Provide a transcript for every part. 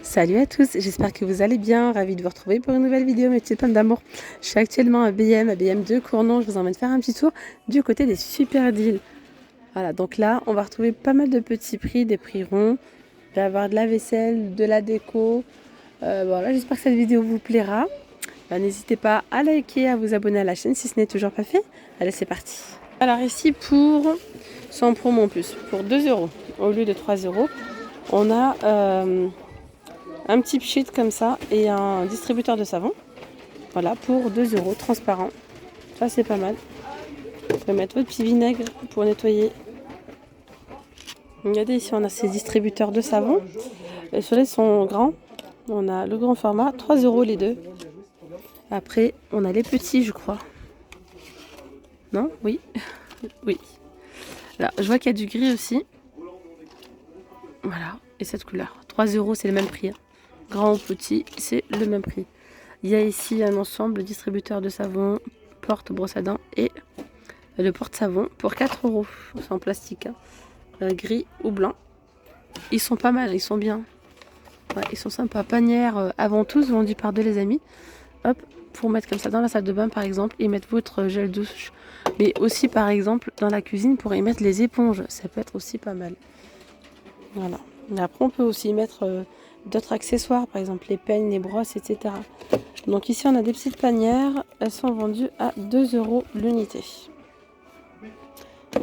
Salut à tous, j'espère que vous allez bien, ravie de vous retrouver pour une nouvelle vidéo mes petites pommes d'amour. Je suis actuellement à BM 2 Cournon, je vous emmène faire un petit tour du côté des super deals. Voilà, donc là on va retrouver pas mal de petits prix, des prix ronds, il va y avoir de la vaisselle, de la déco. Voilà, j'espère que cette vidéo vous plaira. N'hésitez pas à liker, à vous abonner à la chaîne si ce n'est toujours pas fait. Allez, c'est parti. Alors ici pour, sans promo en plus, pour 2 euros au lieu de 3 euros, on a un petit pchit comme ça et un distributeur de savon. Voilà, pour 2 euros, transparent. Ça, c'est pas mal. Vous pouvez mettre votre petit vinaigre pour nettoyer. Regardez, ici, on a ces distributeurs de savon. Ceux-là sont grands. On a le grand format, 3 euros les deux. Après, on a les petits, je crois. Non? Oui. Oui. Là, je vois qu'il y a du gris aussi. Voilà. Et cette couleur. 3 euros, c'est le même prix. Grand ou petit, c'est le même prix. Il y a ici un ensemble distributeur de savon, porte, brosse à dents et le porte-savon pour 4 euros. C'est en plastique, hein. Gris ou blanc. Ils sont pas mal, ils sont bien. Ouais, ils sont sympas. Panière avant tous vendus par deux les amis. Hop, pour mettre comme ça dans la salle de bain par exemple et mettre votre gel douche. Mais aussi par exemple dans la cuisine pour y mettre les éponges. Ça peut être aussi pas mal. Voilà. Et après on peut aussi y mettre d'autres accessoires, par exemple les peignes, les brosses, etc. Donc ici on a des petites panières, elles sont vendues à 2 euros l'unité.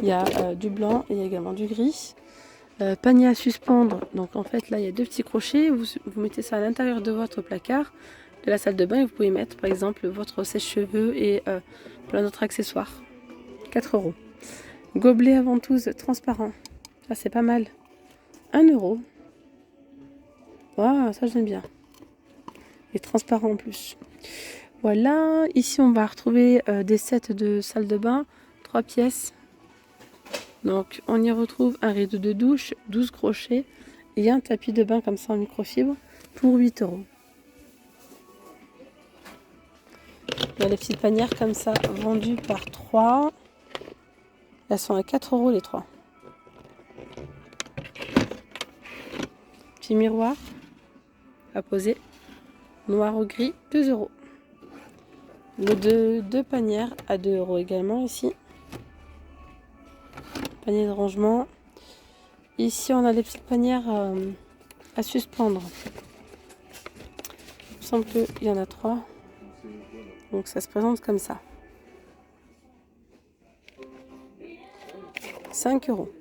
Il y a du blanc et il y a également du gris. Panier à suspendre, donc en fait là il y a deux petits crochets, vous mettez ça à l'intérieur de votre placard, de la salle de bain et vous pouvez mettre par exemple votre sèche-cheveux et plein d'autres accessoires. 4 euros. Gobelet à ventouse transparent, ça c'est pas mal. 1 euro. Waouh, ça j'aime bien. Et transparent en plus. Voilà, ici on va retrouver des sets de salle de bain, 3 pièces. Donc on y retrouve un rideau de douche, 12 crochets et un tapis de bain comme ça en microfibre pour 8 euros. Il y a les petites panières comme ça vendues par 3. Elles sont à 4 euros les 3. Petit miroir à poser, noir ou gris, 2 euros. Deux panières à 2 euros également ici. Panier de rangement. Ici on a les petites panières à suspendre. Il me semble qu'il y en a 3. Donc ça se présente comme ça. 5 euros.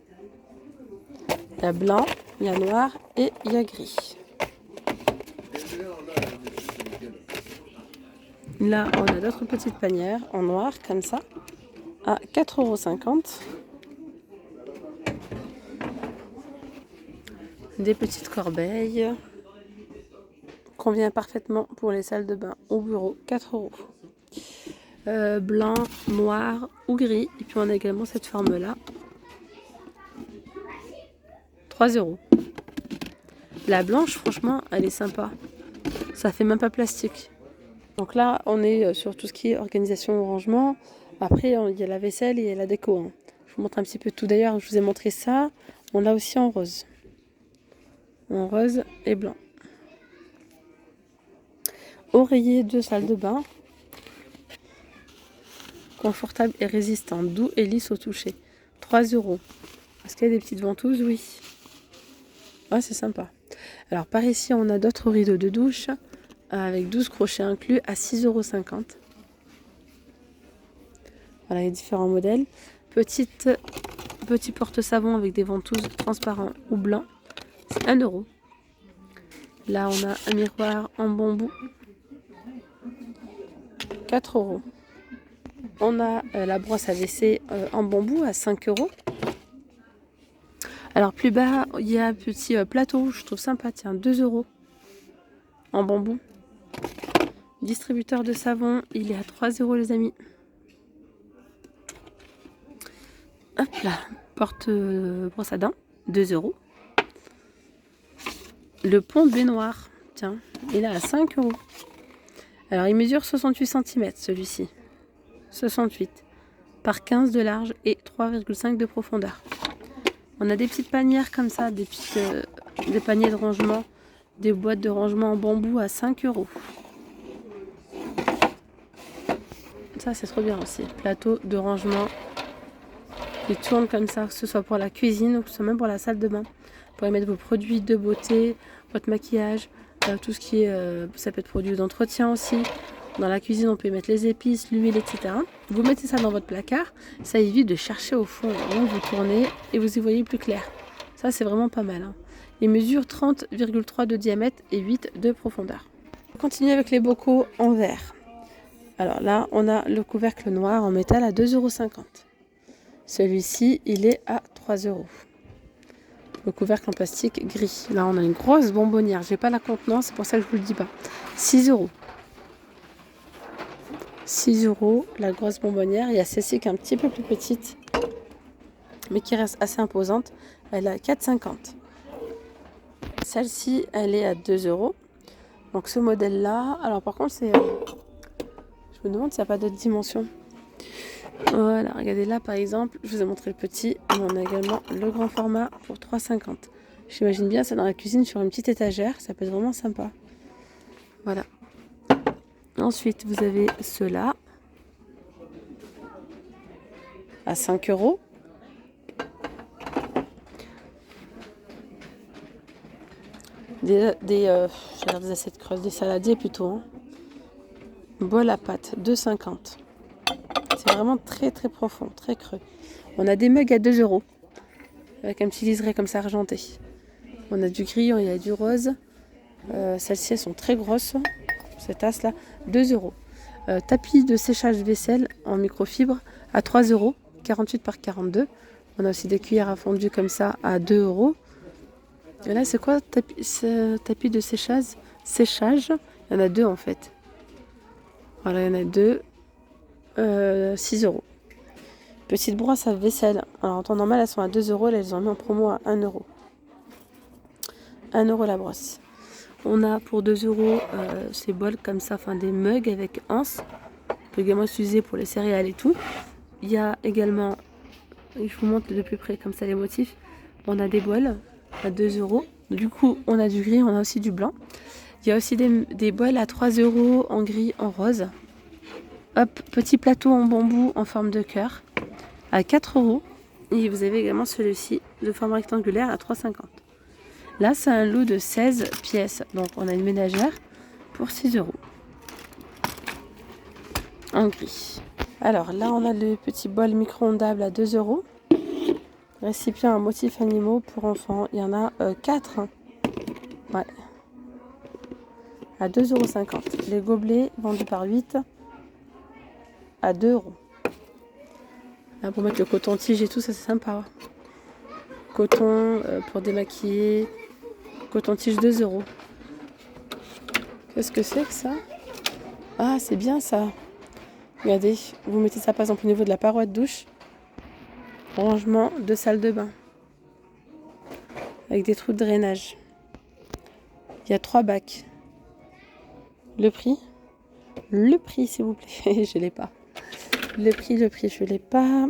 Il y a blanc, il y a noir et il y a gris. Là, on a d'autres petites panières en noir comme ça à 4,50 euros. Des petites corbeilles. Convient parfaitement pour les salles de bain au bureau, 4 euros. Blanc, noir ou gris. Et puis on a également cette forme-là. 3 euros. La blanche, franchement, elle est sympa. Ça fait même pas plastique. Donc là, on est sur tout ce qui est organisation au rangement. Après, il y a la vaisselle et la déco. Hein. Je vous montre un petit peu tout. D'ailleurs, je vous ai montré ça. On l'a aussi en rose. En rose et blanc. Oreiller de salle de bain. Confortable et résistant. Doux et lisse au toucher. 3 euros. Est-ce qu'il y a des petites ventouses? Oui. Ah, c'est sympa. Alors, par ici, on a d'autres rideaux de douche avec 12 crochets inclus à 6,50 euros. Voilà les différents modèles. Petit porte-savon avec des ventouses transparents ou blancs. C'est 1 euro. Là, on a un miroir en bambou. 4 euros. On a la brosse à WC en bambou à 5 euros. Alors, plus bas, il y a un petit plateau. Je trouve sympa. Tiens, 2 euros. En bambou. Distributeur de savon, il est à 3 euros les amis. Hop là, porte brosse à dents, 2 euros. Le pont de baignoire, tiens, il est à 5 euros. Alors il mesure 68 cm celui-ci. 68 par 15 de large et 3,5 de profondeur. On a des petites panières comme ça, des paniers de rangement des boîtes de rangement en bambou à 5 €. Ça, c'est trop bien aussi. Plateau de rangement qui tourne comme ça, que ce soit pour la cuisine ou que ce soit même pour la salle de bain. Vous pourrez mettre vos produits de beauté, votre maquillage, tout ce qui est... ça peut être produit d'entretien aussi. Dans la cuisine, on peut mettre les épices, l'huile, etc. Vous mettez ça dans votre placard. Ça évite de chercher au fond. Donc vous tournez et vous y voyez plus clair. Ça, c'est vraiment pas mal. Il mesure 30,3 de diamètre et 8 de profondeur. On continue avec les bocaux en verre. Alors là, on a le couvercle noir en métal à 2,50 €. Celui-ci, il est à 3 €. Le couvercle en plastique gris. Là, on a une grosse bonbonnière. J'ai pas la contenance, c'est pour ça que je vous le dis pas. 6 €. 6 € la grosse bonbonnière. Il y a celle-ci qui est un petit peu plus petite, mais qui reste assez imposante. Elle est à 4,50 €. Celle-ci, elle est à 2 €. Donc ce modèle-là, alors par contre, c'est... je me demande s'il n'y a pas d'autres dimensions. Voilà, regardez là par exemple, je vous ai montré le petit, mais on a également le grand format pour 3,50 €. J'imagine bien ça dans la cuisine sur une petite étagère, ça peut être vraiment sympa. Voilà. Ensuite, vous avez ceux-là à 5 €. Des assiettes creuses, des saladiers plutôt. Hein. Bol à pâte, 2,50 €. C'est vraiment très très profond, très creux. On a des mugs à 2 € avec un petit liseré comme ça argenté. On a du gris, il y a du rose. Celles-ci elles sont très grosses. Cette tasse là, 2 €. Tapis de séchage vaisselle en microfibre à 3 €, 48 par 42. On a aussi des cuillères à fondu comme ça à 2 €. Et là, c'est quoi tapis de séchage? Il y en a deux en fait. Voilà, il y en a deux. 6 €. Petite brosse à vaisselle. Alors en temps normal, elles sont à 2 €. Là, elles ont mis en promo à 1 €. 1 € la brosse. On a pour 2 € ces bols comme ça, enfin des mugs avec anse. On peut également s'utiliser pour les céréales et tout. Il y a également, je vous montre de plus près comme ça les motifs. On a des bols à 2 €. Du coup, on a du gris, on a aussi du blanc. Il y a aussi des bols à 3 € en gris, en rose. Hop, petit plateau en bambou en forme de cœur à 4 €. Et vous avez également celui-ci de forme rectangulaire à 3,50 €. Là, c'est un lot de 16 pièces. Donc, on a une ménagère pour 6 € en gris. Alors là, on a le petit bol micro-ondable à 2 €. Récipient à motifs animaux pour enfants. Il y en a 4. Ouais. À 2,50 €. Les gobelets vendus par 8 à 2 €. Là, pour mettre le coton-tige et tout, ça c'est sympa. Coton pour démaquiller. Coton-tige 2 €. Qu'est-ce que c'est que ça? Ah, c'est bien ça. Regardez, vous mettez ça par exemple au niveau de la paroi de douche. Rangement de salle de bain. Avec des trous de drainage. Il y a 3 bacs. Le prix? Le prix, s'il vous plaît. Je l'ai pas. Le prix, je l'ai pas.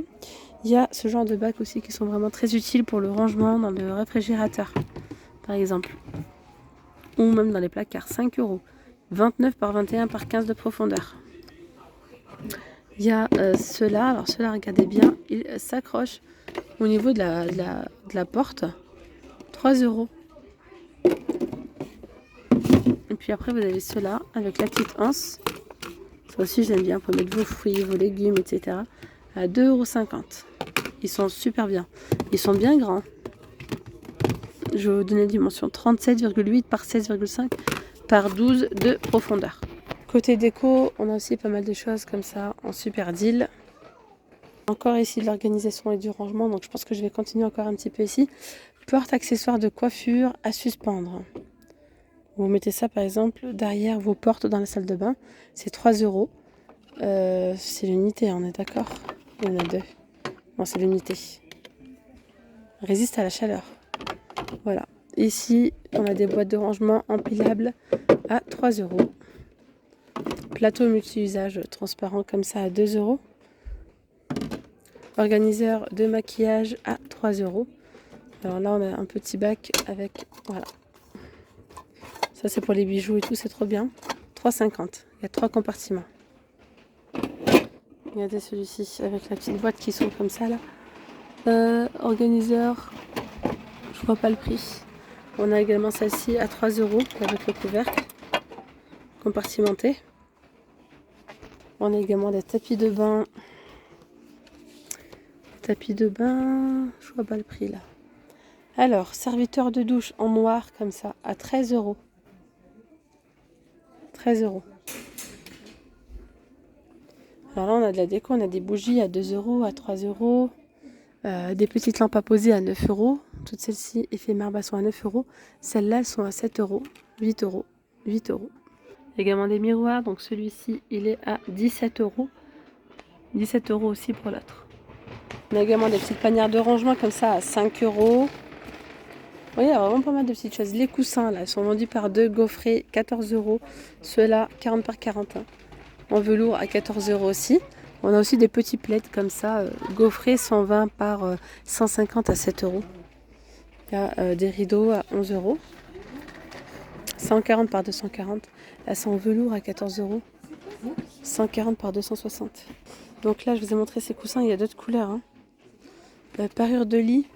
Il y a ce genre de bacs aussi qui sont vraiment très utiles pour le rangement dans le réfrigérateur, par exemple. Ou même dans les placards. 5 €. 29 par 21 par 15 de profondeur. Il y a ceux-là. Alors ceux-là, regardez bien. Ils s'accrochent au niveau de la porte. 3 €. Et puis après, vous avez ceux-là avec la petite anse. Ça aussi, j'aime bien pour mettre vos fruits, vos légumes, etc. À 2,50 €. Ils sont super bien. Ils sont bien grands. Je vais vous donner la dimension 37,8 par 16,5 par 12 de profondeur. Côté déco, on a aussi pas mal de choses comme ça en super deal. Encore ici de l'organisation et du rangement, donc je pense que je vais continuer encore un petit peu ici. Porte accessoires de coiffure à suspendre. Vous mettez ça par exemple derrière vos portes dans la salle de bain. C'est 3 €. C'est l'unité, on est d'accord? Il y en a deux. Bon, c'est l'unité. Résiste à la chaleur. Voilà. Ici, on a des boîtes de rangement empilables à 3 €. Plateau multi-usage transparent comme ça à 2 €. Organiseur de maquillage à 3 €. Alors là, on a un petit bac avec... Voilà. Ça, c'est pour les bijoux et tout, c'est trop bien. 3,50. Il y a 3 compartiments. Regardez celui-ci avec la petite boîte qui sont comme ça là. Organiseur, je vois pas le prix. On a également celle-ci à 3 € avec le couvercle compartimenté. On a également des tapis de bain. Tapis de bain, je vois pas le prix là. Alors, serviteur de douche en noir comme ça à 13 €. 13 €. Alors là, on a de la déco, on a des bougies à 2 €, à 3 €. Des petites lampes à poser à 9 €. Toutes celles-ci, éphémères, sont à 9 €. Celles-là, elles sont à 7 €, 8 €, 8 €. Également des miroirs. Donc celui-ci, il est à 17 €. 17 € aussi pour l'autre. On a également des petites panières de rangement comme ça à 5 €. Oui, il y a vraiment pas mal de petites choses. Les coussins, là, sont vendus par 2, gaufrés, 14 €. Ceux-là, 40 par 40. En velours à 14 € aussi. On a aussi des petits plaids comme ça, gaufrés 120 par 150 à 7 €. Il y a des rideaux à 11 €. 140 par 240. Là, c'est en velours à 14 €. 140 par 260. Donc là, je vous ai montré ces coussins, il y a d'autres couleurs. Parure de lit,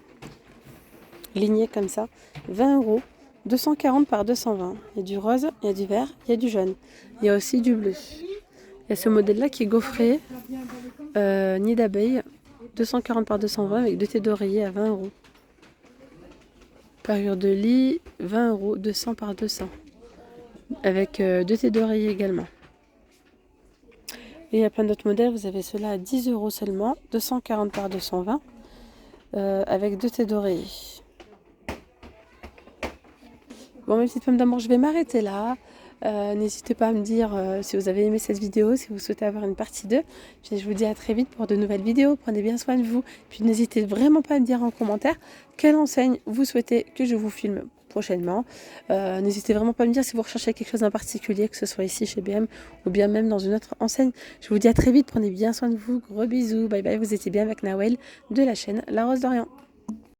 lignée comme ça, 20 €. 240 par 220. Il y a du rose, il y a du vert, il y a du jaune. Il y a aussi du bleu. Il y a ce modèle-là qui est gaufré, nid d'abeille, 240 par 220 avec 2 thés d'oreiller à 20 €. Parure de lit, 20 €, 200 par 200. Avec 2 thés d'oreiller également. Et il y a plein d'autres modèles. Vous avez ceux-là à 10 € seulement, 240 par 220, avec 2 thés d'oreiller. Bon, mes petites pommes d'amour, je vais m'arrêter là. N'hésitez pas à me dire si vous avez aimé cette vidéo, si vous souhaitez avoir une partie 2. Puis je vous dis à très vite pour de nouvelles vidéos. Prenez bien soin de vous. Puis n'hésitez vraiment pas à me dire en commentaire quelle enseigne vous souhaitez que je vous filme prochainement. N'hésitez vraiment pas à me dire si vous recherchez quelque chose en particulier, que ce soit ici chez BM ou bien même dans une autre enseigne. Je vous dis à très vite. Prenez bien soin de vous. Gros bisous. Bye bye. Vous étiez bien avec Nawel de la chaîne La Rose d'Orient.